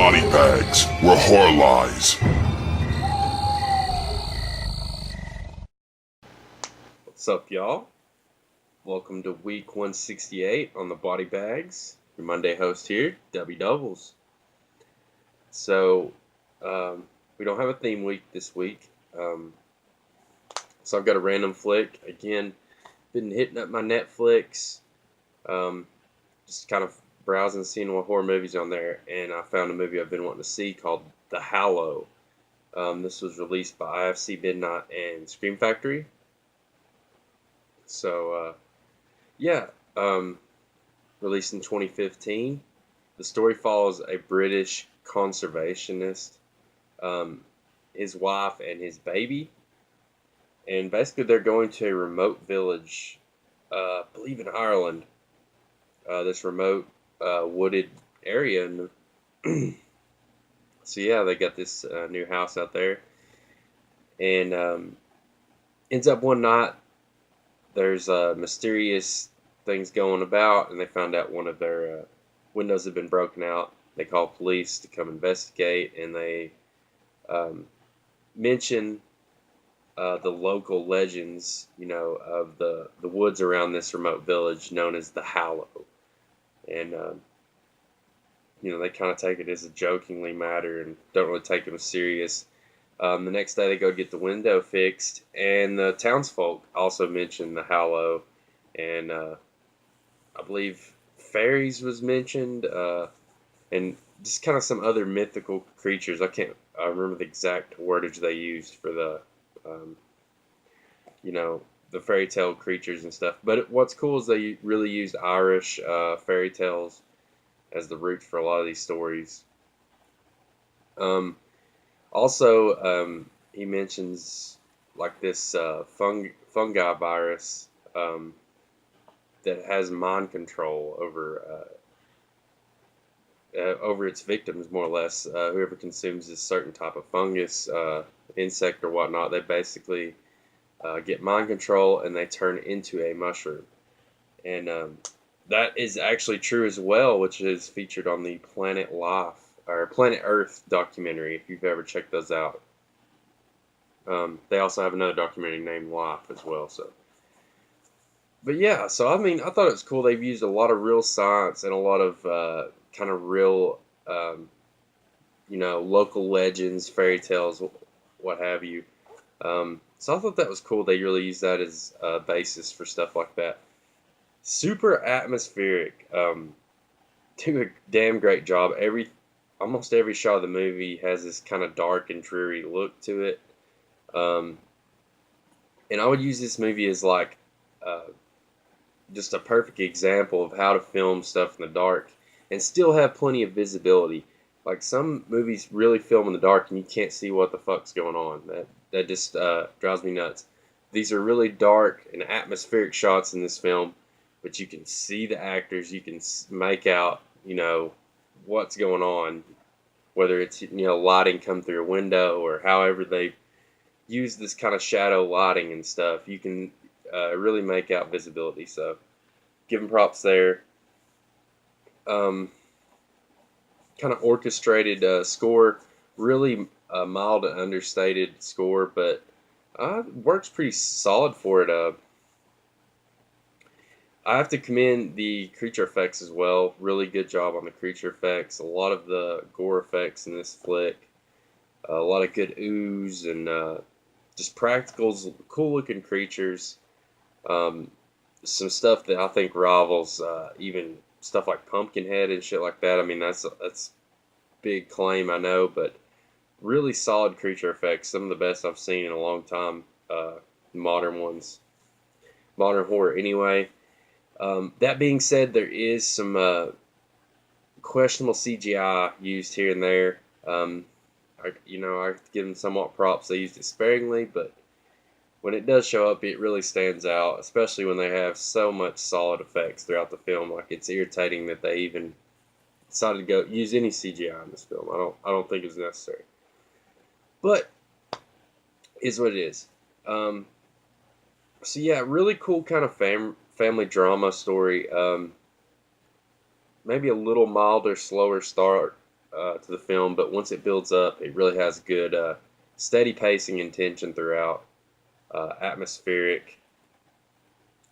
Bodybags, where horror lies. What's up, y'all? Welcome to week 168 on the Bodybags. Your Monday host here, Dubbles. So, we don't have a theme week this week. So I've got a random flick. Again, been hitting up my Netflix. Just kind of browsing, seeing what horror movies on there, and I found a movie I've been wanting to see called The Hallow. This was released by IFC Midnight and Scream Factory. So, released in 2015. The story follows a British conservationist, his wife, and his baby. And basically, they're going to a remote village, I believe in Ireland. This remote wooded area. And so, yeah, they got this new house out there. And ends up one night, there's mysterious things going about, and they found out one of their windows had been broken out. They call police to come investigate, and they mention the local legends, of the woods around this remote village known as the Hallow. And, they kind of take it as a jokingly matter and don't really take them serious. The next day they go get the window fixed, and the townsfolk also mention the Hallow, and I believe fairies was mentioned, and just kind of some other mythical creatures. I remember the exact wordage they used for the the fairy tale creatures and stuff. But what's cool is they really used Irish fairy tales as the roots for a lot of these stories. Also, he mentions like this fungi virus that has mind control over its victims, more or less. Whoever consumes this certain type of fungus, insect or whatnot, they basically get mind control and they turn into a mushroom. And that is actually true as well, which is featured on the Planet Earth documentary, if you've ever checked those out. They also have another documentary named Life as well. But yeah, so I mean, I thought it was cool. They've used a lot of real science and a lot of kind of real, local legends, fairy tales, what have you. So I thought that was cool. They really used that as a basis for stuff like that. Super atmospheric. Do a damn great job. Almost every shot of the movie has this kind of dark and dreary look to it. And I would use this movie as like just a perfect example of how to film stuff in the dark and still have plenty of visibility. Like some movies really film in the dark and you can't see what the fuck's going on. That just drives me nuts. These are really dark and atmospheric shots in this film, but you can see the actors. You can make out, what's going on, whether it's lighting come through a window or however they use this kind of shadow lighting and stuff. You can really make out visibility. So give them props there. Kind of orchestrated score, really mild and understated score, but works pretty solid for it. I have to commend the creature effects as well. Really good job on the creature effects. A lot of the gore effects in this flick. A lot of good ooze and just practicals, cool looking creatures. Some stuff that I think rivals even stuff like Pumpkinhead and shit like that. I mean, that's big claim, I know, but really solid creature effects. Some of the best I've seen in a long time. Modern ones. Modern horror anyway. That being said, there is some questionable CGI used here and there. I have to give them somewhat props. They used it sparingly, but when it does show up, it really stands out, especially when they have so much solid effects throughout the film. Like, it's irritating that they even decided to use any CGI in this film. I don't think it's necessary, but is what it is. So yeah, really cool kind of family drama story. Maybe a little milder, slower start to the film, but once it builds up, it really has good, steady pacing and tension throughout. Atmospheric.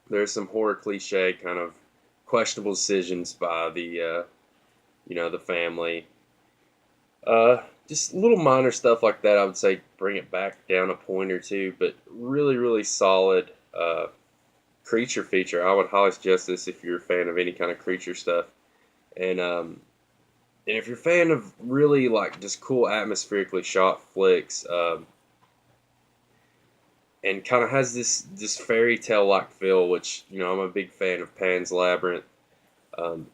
There's some horror cliche kind of questionable decisions by the the family. Just little minor stuff like that. I would say bring it back down a point or two, but really, really solid creature feature. I would highly suggest this if you're a fan of any kind of creature stuff, and if you're a fan of really like just cool atmospherically shot flicks, and kind of has this fairy tale like feel, which I'm a big fan of Pan's Labyrinth.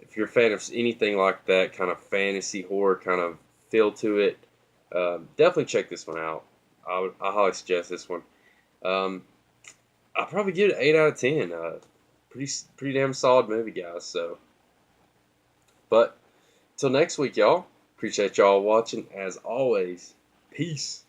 If you're a fan of anything like that kind of fantasy horror kind of feel to it, definitely check this one out. I highly suggest this one. Um, I'll probably give it an 8 out of 10. Pretty damn solid movie, guys. So, but till next week, y'all. Appreciate y'all watching as always. Peace.